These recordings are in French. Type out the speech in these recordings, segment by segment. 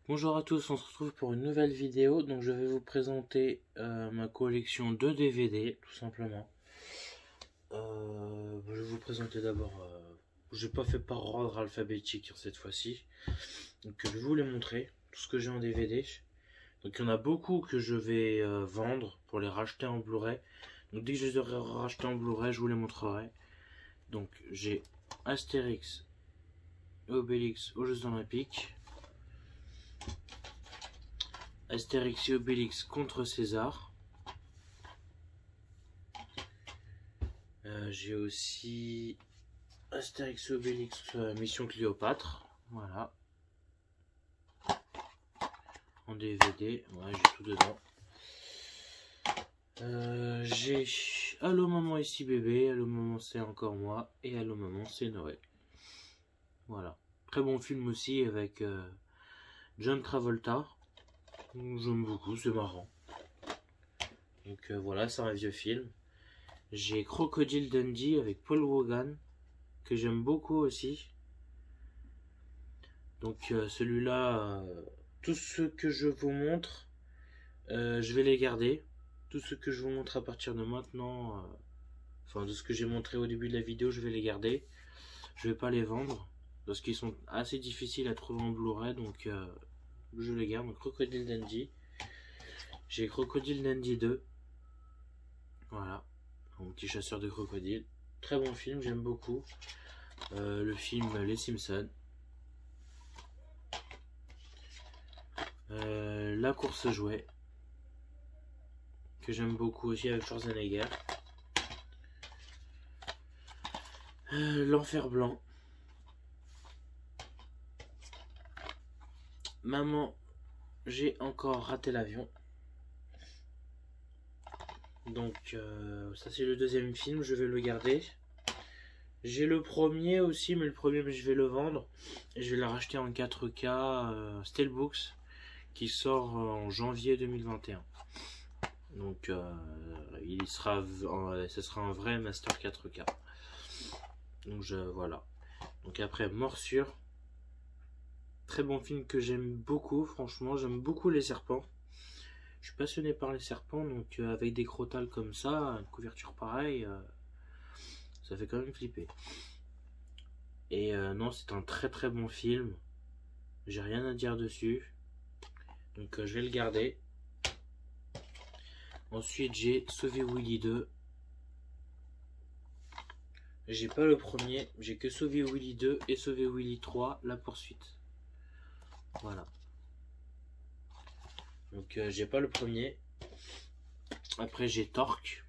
Bonjour à tous, on se retrouve pour une nouvelle vidéo. Donc je vais vous présenter ma collection de DVD, tout simplement. Je vais vous présenter d'abord, j'ai pas fait par ordre alphabétique cette fois-ci. Donc je vais vous les montrer, tout ce que j'ai en DVD. Donc il y en a beaucoup que je vais vendre pour les racheter en Blu-ray. Donc dès que je les aurai rachetés en Blu-ray, je vous les montrerai. Donc j'ai Astérix et Obélix aux Jeux Olympiques. Astérix et Obélix contre César. J'ai aussi Astérix et Obélix Mission Cléopâtre. Voilà. En DVD. Ouais, j'ai tout dedans. J'ai Allô maman ici bébé, Allô maman c'est encore moi et Allô maman c'est Noël. Voilà. Très bon film aussi avec John Travolta. J'aime beaucoup, c'est marrant. Donc voilà, c'est un vieux film. J'ai Crocodile Dundee avec Paul Hogan, que j'aime beaucoup aussi. Donc celui-là, tout ce que je vous montre, je vais les garder. Tout ce que je vous montre à partir de maintenant, enfin de ce que j'ai montré au début de la vidéo, je vais les garder. Je vais pas les vendre, parce qu'ils sont assez difficiles à trouver en Blu-ray, donc je les garde. Donc Crocodile Dundee. J'ai Crocodile Dundee 2. Voilà, mon petit chasseur de crocodiles. Très bon film, j'aime beaucoup. Le film Les Simpsons. La course jouet, que j'aime beaucoup aussi avec Schwarzenegger. L'enfer blanc. Maman, j'ai encore raté l'avion. Donc ça c'est le deuxième film, je vais le garder. J'ai le premier aussi, mais le premier je vais le vendre. Et je vais le racheter en 4K Steelbooks, qui sort en janvier 2021. Donc il sera, ce sera un vrai Master 4K. Donc voilà. Donc après Morsure. Très bon film que j'aime beaucoup, franchement, j'aime beaucoup les serpents. Je suis passionné par les serpents, donc avec des crotales comme ça, une couverture pareille, ça fait quand même flipper. Et non, c'est un très très bon film. J'ai rien à dire dessus. Donc je vais le garder. Ensuite j'ai Sauver Willy 2. J'ai pas le premier, j'ai que Sauver Willy 2 et Sauver Willy 3, la poursuite. Voilà. Donc j'ai pas le premier. Après j'ai Torque.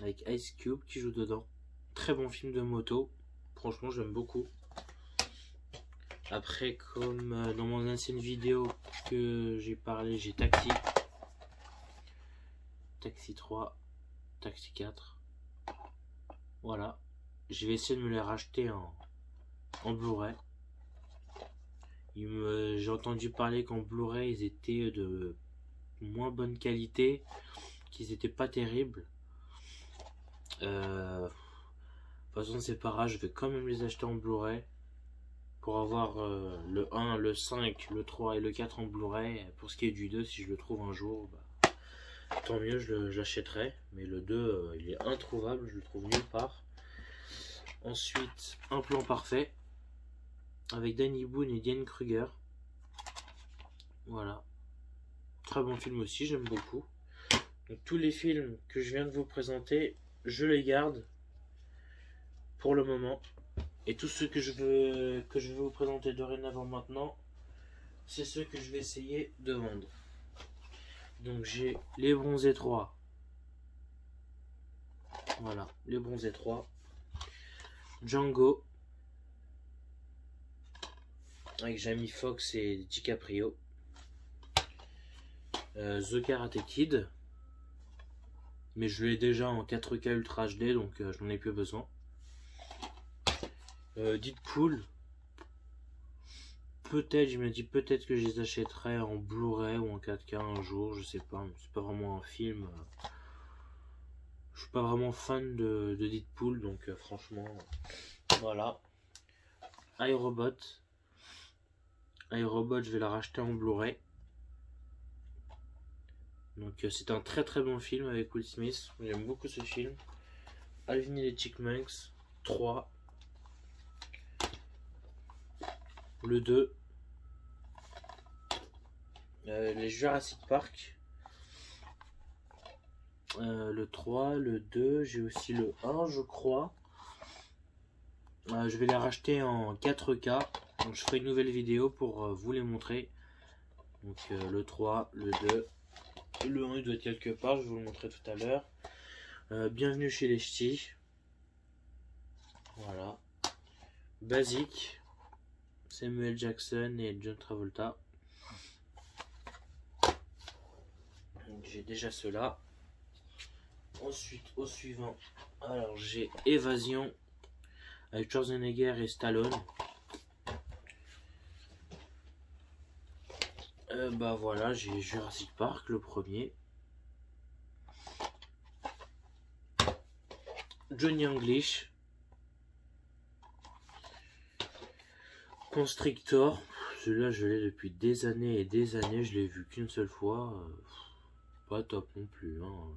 Avec Ice Cube qui joue dedans. Très bon film de moto. Franchement j'aime beaucoup. Après, comme dans mon ancienne vidéo que j'ai parlé, j'ai Taxi. Taxi 3. Taxi 4. Voilà. Je vais essayer de me les racheter en Blu-ray. J'ai entendu parler qu'en Blu-ray ils étaient de moins bonne qualité, qu'ils étaient pas terribles. De toute façon c'est pas grave, je vais quand même les acheter en Blu-ray pour avoir le 1, le 5, le 3 et le 4 en Blu-ray. Pour ce qui est du 2, si je le trouve un jour, bah, tant mieux, je l'achèterai. Mais le 2, il est introuvable, je le trouve nulle part. Ensuite, Un plan parfait avec Danny Boone et Diane Kruger. Voilà. Très bon film aussi, j'aime beaucoup. Donc, tous les films que je viens de vous présenter, je les garde pour le moment. Et tout ce que je vais vous présenter dorénavant maintenant, c'est ceux que je vais essayer de vendre. Donc j'ai Les Bronzés 3. Voilà, Les Bronzés 3. Django. Avec Jamie Foxx et DiCaprio. The Karate Kid. Mais je l'ai déjà en 4K Ultra HD, donc je n'en ai plus besoin. Deadpool. Peut-être, je me dis peut-être que je les achèterai en Blu-ray ou en 4K un jour, je sais pas. C'est pas vraiment un film. Je suis pas vraiment fan de Deadpool, donc franchement, voilà. iRobot. iRobot, je vais la racheter en Blu-ray. Donc c'est un très très bon film avec Will Smith. J'aime beaucoup ce film. Alvin et les Chipmunks 3. Le 2. Les Jurassic Park. Le 3, le 2. J'ai aussi le 1 je crois. Je vais les racheter en 4K. Donc je ferai une nouvelle vidéo pour vous les montrer. Donc le 3, le 2. Le 1 il doit être quelque part, je vais vous le montrer tout à l'heure. Bienvenue chez les Ch'tis. Voilà. Basique. Samuel Jackson et John Travolta. J'ai déjà cela. Ensuite, au suivant, alors j'ai Évasion avec Schwarzenegger et Stallone. Bah voilà, j'ai Jurassic Park, le premier. Johnny English. Constrictor. Celui-là, je l'ai depuis des années et des années. Je l'ai vu qu'une seule fois. Pas top non plus. Hein.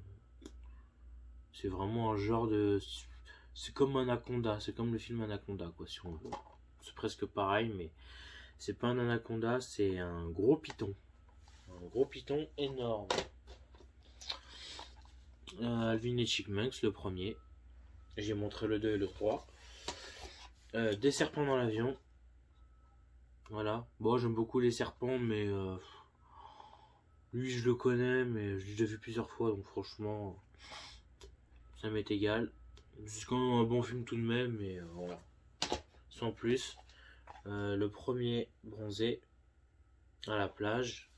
C'est vraiment un genre de... C'est comme Anaconda. C'est comme le film Anaconda, quoi, si on veut. C'est presque pareil, mais c'est pas un anaconda, c'est un gros python. Un gros python énorme. Alvin et Chipmunks, le premier. J'ai montré le 2 et le 3. Des serpents dans l'avion. Voilà. Bon, j'aime beaucoup les serpents, mais lui, je le connais, mais je l'ai déjà vu plusieurs fois, donc franchement, ça m'est égal. C'est quand même un bon film tout de même, mais voilà. Sans plus. Le premier, Bronzé, à la plage.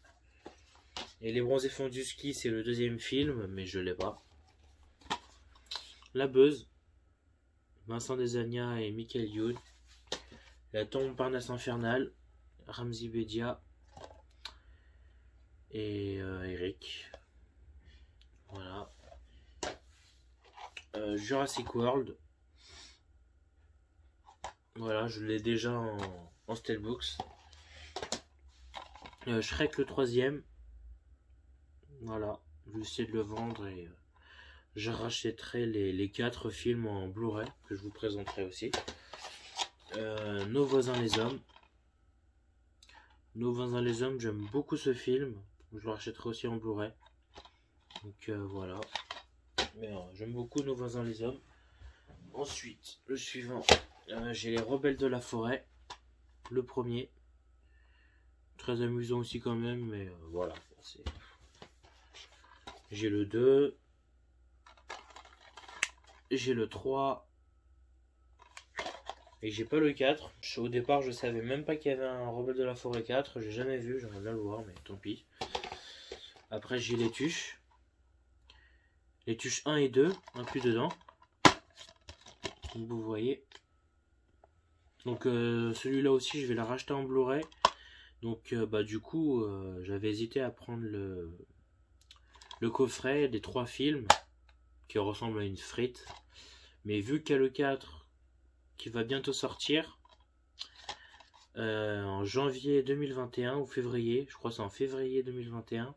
Et Les Bronzés font du ski, c'est le deuxième film, mais je l'ai pas. La Beuse, Vincent Desagna et Michael Youn. La tombe Parnasse infernale, Ramzy Bedia et Eric. Voilà. Jurassic World. Voilà, je l'ai déjà en Steelbooks. Shrek le troisième. Voilà, je vais essayer de le vendre et je rachèterai les 4 films en Blu-ray que je vous présenterai aussi. Nos voisins les hommes. Nos voisins les hommes, j'aime beaucoup ce film. Je le rachèterai aussi en Blu-ray. Donc voilà. Mais j'aime beaucoup Nos voisins les hommes. Ensuite, le suivant, j'ai Les Rebelles de la forêt. Le premier. Très amusant aussi quand même, mais voilà. J'ai le 2. J'ai le 3. Et j'ai pas le 4. Au départ, je savais même pas qu'il y avait un Rebelle de la forêt 4. J'ai jamais vu, j'aimerais bien le voir, mais tant pis. Après, j'ai les Tuches. Les Tuches 1 et 2, inclus dedans. Comme vous voyez. Donc celui-là aussi, je vais la racheter en Blu-ray. Donc bah du coup, j'avais hésité à prendre le coffret des 3 films qui ressemble à une frite. Mais vu qu'il y a le 4 qui va bientôt sortir en janvier 2021 ou février, je crois que c'est en février 2021.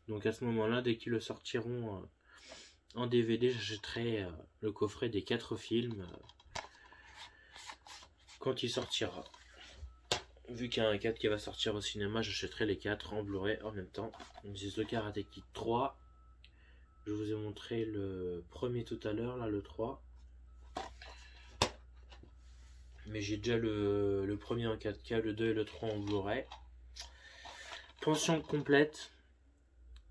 Donc à ce moment-là, dès qu'ils le sortiront en DVD, j'achèterai le coffret des 4 films quand il sortira. Vu qu'il y a un 4 qui va sortir au cinéma, j'achèterai les 4 en Blu-ray en même temps. J'ai The Karate Kid 3. Je vous ai montré le premier tout à l'heure, là le 3. Mais j'ai déjà le premier en 4K, le 2 et le 3 en Blu-ray. Pension complète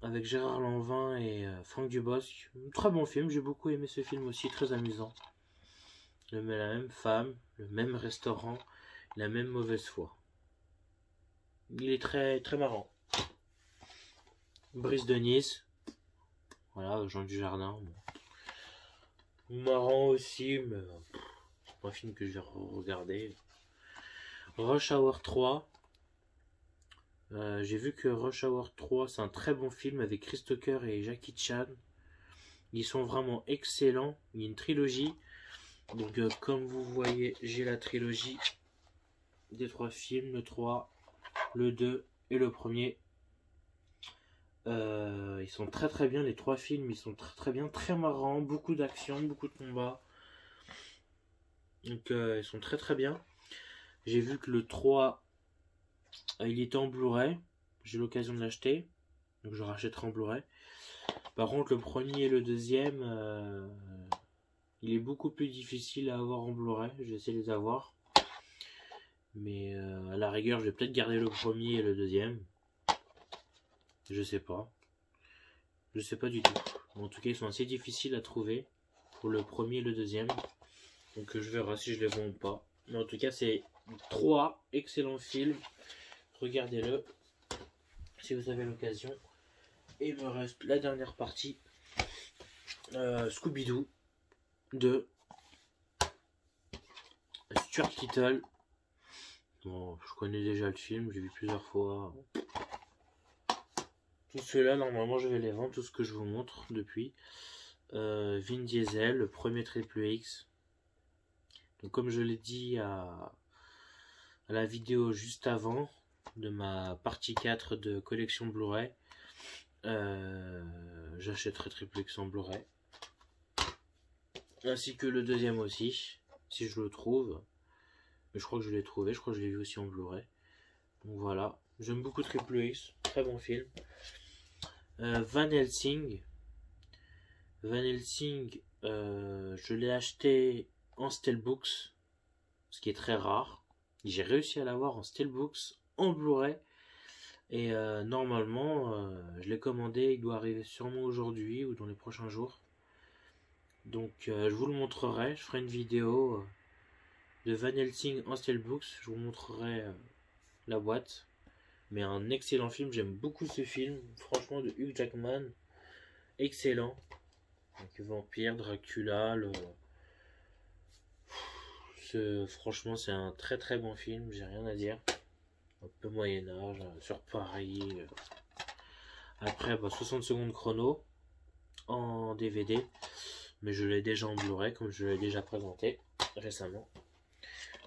avec Gérard Lanvin et Franck Dubosc. Très bon film, j'ai beaucoup aimé ce film aussi, très amusant. La même femme, le même restaurant, la même mauvaise foi. Il est très très marrant. Brice de Nice. Voilà, Jean Dujardin. Bon. Marrant aussi, mais c'est pas un film que je vais regarder. Rush Hour 3. J'ai vu que Rush Hour 3, c'est un très bon film avec Chris Tucker et Jackie Chan. Ils sont vraiment excellents. Il y a une trilogie. Donc comme vous voyez, j'ai la trilogie des 3 films, le 3, le 2 et le premier. Ils sont très très bien, les 3 films, ils sont très très bien, très marrants, beaucoup d'action, beaucoup de combats. Donc ils sont très très bien. J'ai vu que le 3, il était en Blu-ray. J'ai l'occasion de l'acheter. Donc je rachèterai en Blu-ray. Par contre le premier et le deuxième, il est beaucoup plus difficile à avoir en Blu-ray. Je vais essayer de les avoir. Mais à la rigueur, je vais peut-être garder le premier et le deuxième. Je sais pas. Je sais pas du tout. En tout cas, ils sont assez difficiles à trouver pour le premier et le deuxième. Donc je verrai si je les vends ou pas. Mais en tout cas, c'est 3 excellents films. Regardez-le si vous avez l'occasion. Et il me reste la dernière partie. Scooby-Doo de Stuart Little. Bon, je connais déjà le film, j'ai vu plusieurs fois. Tout cela, normalement, je vais les vendre, tout ce que je vous montre depuis. Vin Diesel, le premier Triple X. Donc, comme je l'ai dit à la vidéo juste avant de ma partie 4 de collection Blu-ray, j'achèterai Triple X en Blu-ray. Ainsi que le deuxième aussi, si je le trouve. Mais je crois que je l'ai trouvé, je crois que je l'ai vu aussi en Blu-ray. Donc voilà, j'aime beaucoup Triple X, très bon film. Van Helsing. Van Helsing, je l'ai acheté en Steelbooks, ce qui est très rare. J'ai réussi à l'avoir en Steelbooks, en Blu-ray. Et normalement, je l'ai commandé, il doit arriver sûrement aujourd'hui ou dans les prochains jours. Donc je vous le montrerai, je ferai une vidéo de Van Helsing en Steelbooks. Je vous montrerai la boîte. Mais un excellent film, j'aime beaucoup ce film, franchement, de Hugh Jackman, excellent. Donc Vampire, Dracula, franchement c'est un très très bon film, j'ai rien à dire. Un peu Moyen-Âge, sur Paris. Après 60 secondes chrono en DVD, mais je l'ai déjà en Blu-ray comme je l'ai déjà présenté récemment.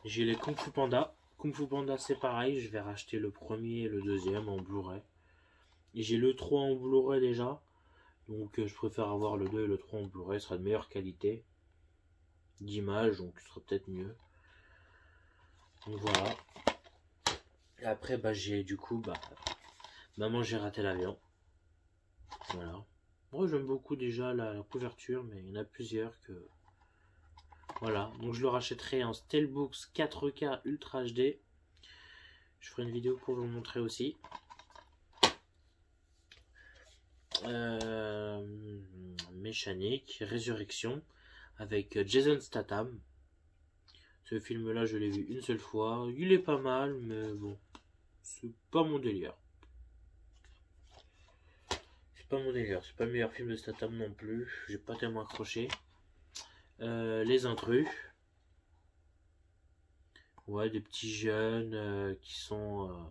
J'ai les Kung Fu Panda. Kung Fu Panda c'est pareil, je vais racheter le premier et le deuxième en Blu-ray. Et j'ai le 3 en Blu-ray déjà. Donc je préfère avoir le 2 et le 3 en Blu-ray, ce sera de meilleure qualité d'image, donc ce sera peut-être mieux. Donc voilà. Et après j'ai du coup Maman j'ai raté l'avion. Voilà. Moi j'aime beaucoup déjà la couverture, mais il y en a plusieurs que... Voilà, donc je le rachèterai en Steelbooks 4K Ultra HD. Je ferai une vidéo pour vous le montrer aussi. Mécanique, Résurrection, avec Jason Statham. Ce film là je l'ai vu une seule fois. Il est pas mal, mais bon, c'est pas mon délire. C'est pas mon délire, c'est pas le meilleur film de Statham non plus. J'ai pas tellement accroché. Les Intrus. Ouais, des petits jeunes qui sont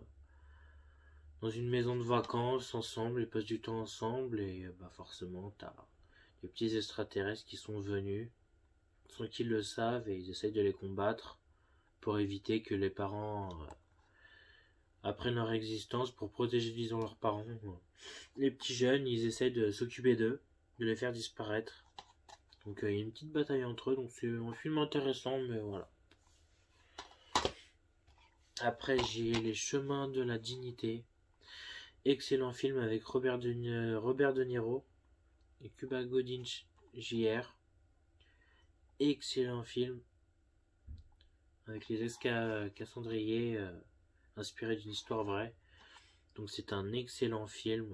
dans une maison de vacances ensemble, ils passent du temps ensemble et forcément t'as des petits extraterrestres qui sont venus sans qu'ils le savent et ils essayent de les combattre pour éviter que les parents apprennent leur existence, pour protéger disons leurs parents. Les petits jeunes ils essayent de s'occuper d'eux, de les faire disparaître. Donc il y a une petite bataille entre eux, donc c'est un film intéressant, mais voilà. Après j'ai Les Chemins de la Dignité. Excellent film avec Robert De Niro et Cuba Gooding Jr. Excellent film avec les ex-Cassandriers inspiré d'une histoire vraie. Donc c'est un excellent film.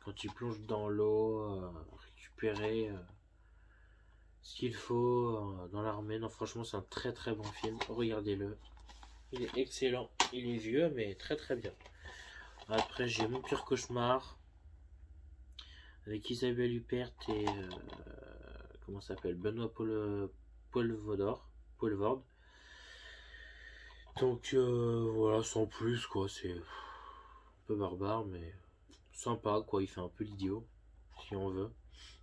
Quand tu plonges dans l'eau, récupérer ce qu'il faut dans l'armée. Non, franchement c'est un très très bon film. Regardez-le. Il est excellent. Il est vieux mais très très bien. Après j'ai Mon Pire Cauchemar avec Isabelle Huppert et comment ça s'appelle, Benoît Poelvoorde. Donc voilà, sans plus quoi, c'est un peu barbare mais sympa quoi. Il fait un peu l'idiot si on veut.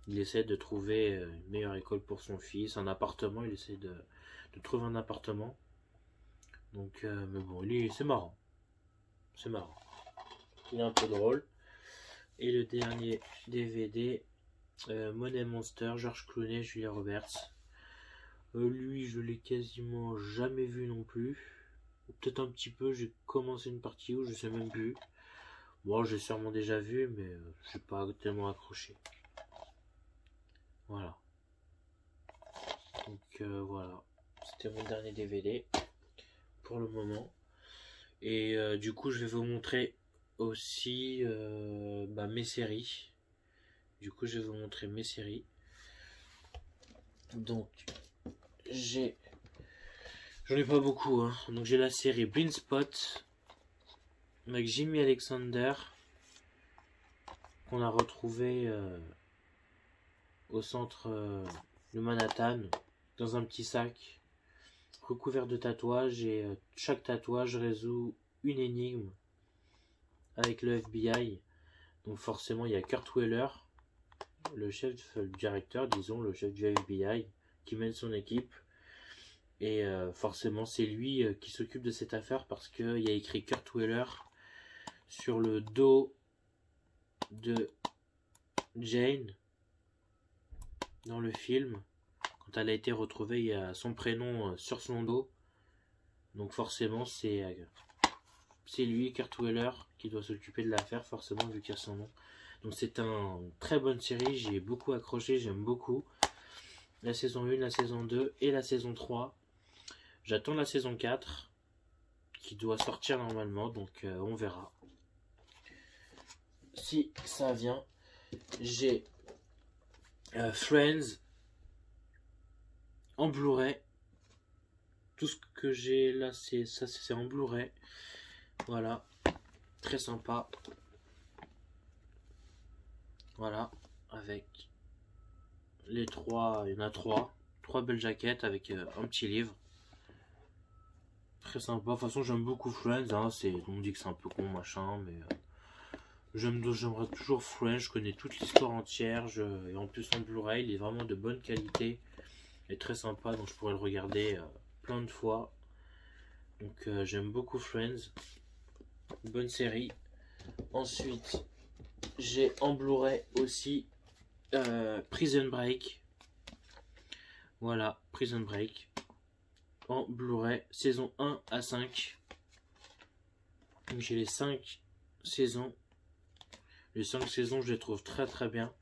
Il essaie de trouver une meilleure école pour son fils, un appartement. Il essaie de trouver un appartement Donc, mais bon, c'est marrant. C'est marrant. Il est un peu drôle. Et le dernier DVD, Money Monster, George Clooney, Julia Roberts. Lui, je l'ai quasiment jamais vu non plus. Peut-être un petit peu, j'ai commencé une partie où je sais même plus. Bon, j'ai sûrement déjà vu, mais je n'ai pas tellement accroché. Voilà. Donc voilà, c'était mon dernier DVD pour le moment. Et du coup, je vais vous montrer aussi mes séries. Du coup, je vais vous montrer mes séries. Donc, j'en ai pas beaucoup, hein. Donc j'ai la série Blind Spot avec Jimmy Alexander qu'on a retrouvé au centre de Manhattan dans un petit sac recouvert de tatouages, et chaque tatouage résout une énigme avec le FBI. Donc forcément il y a Kurt Weller, le directeur, disons, le chef du FBI, qui mène son équipe. Et forcément c'est lui qui s'occupe de cette affaire, parce qu'il y a écrit Kurt Weller sur le dos de Jane dans le film. Quand elle a été retrouvée, il y a son prénom sur son dos. Donc forcément c'est lui, Kurt Weller, qui doit s'occuper de l'affaire, forcément, vu qu'il y a son nom. Donc c'est une très bonne série, j'ai beaucoup accroché, j'aime beaucoup. La saison 1, la saison 2 et la saison 3. J'attends la saison 4, qui doit sortir normalement, donc on verra. Si ça vient, j'ai Friends en Blu-ray. Tout ce que j'ai là, c'est en Blu-ray. Voilà, très sympa. Voilà, avec les trois, il y en a trois belles jaquettes avec un petit livre. Très sympa. De toute façon, j'aime beaucoup Friends, hein. On dit que c'est un peu con, machin, mais j'aimerais toujours Friends. Je connais toute l'histoire entière. Et en plus, en Blu-ray, il est vraiment de bonne qualité et très sympa, donc je pourrais le regarder plein de fois. Donc j'aime beaucoup Friends. Bonne série. Ensuite, j'ai en Blu-ray aussi Prison Break. Voilà, Prison Break en Blu-ray, saison 1 à 5. Donc j'ai les 5 saisons. Les 5 saisons, je les trouve très très bien.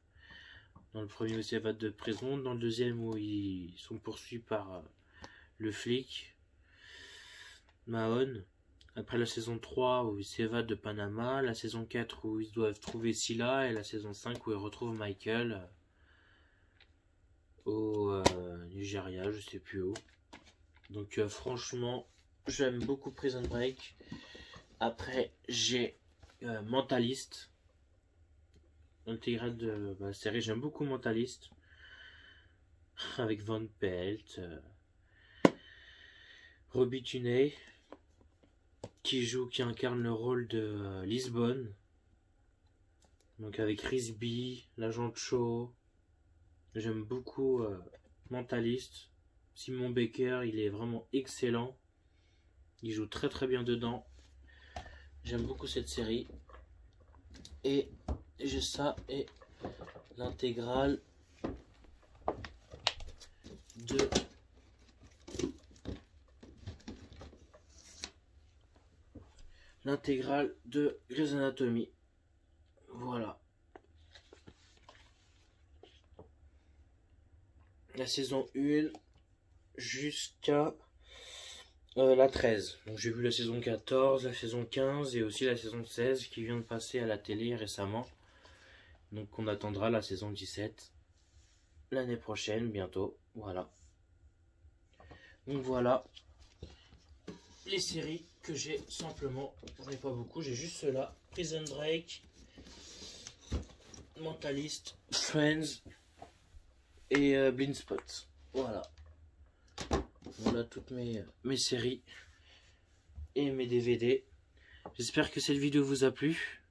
Dans le premier où ils s'évadent de prison, dans le deuxième où ils sont poursuivis par le flic Mahone. Après la saison 3 où ils s'évadent de Panama, la saison 4 où ils doivent trouver Scylla, et la saison 5 où ils retrouvent Michael au Nigeria, je sais plus où. Donc franchement, j'aime beaucoup Prison Break. Après, j'ai Mentalist. L'intégrale de la série, j'aime beaucoup Mentalist. Avec Van Pelt, Robbie Tunney, qui incarne le rôle de Lisbonne. Donc avec Risby, l'agent Cho. J'aime beaucoup Mentalist. Simon Baker, il est vraiment excellent. Il joue très très bien dedans. J'aime beaucoup cette série. Et j'ai ça et l'intégrale de Grey's Anatomy. Voilà. La saison 1 jusqu'à la 13. Donc j'ai vu la saison 14, la saison 15 et aussi la saison 16 qui vient de passer à la télé récemment. Donc on attendra la saison 17 l'année prochaine, bientôt. Voilà. Donc voilà les séries que j'ai simplement. J'en ai pas beaucoup, j'ai juste cela. Prison Break, Mentalist, Friends et Blind Spot. Voilà. Voilà toutes mes séries et mes DVD. J'espère que cette vidéo vous a plu.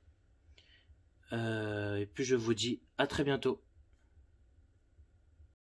Et puis je vous dis à très bientôt.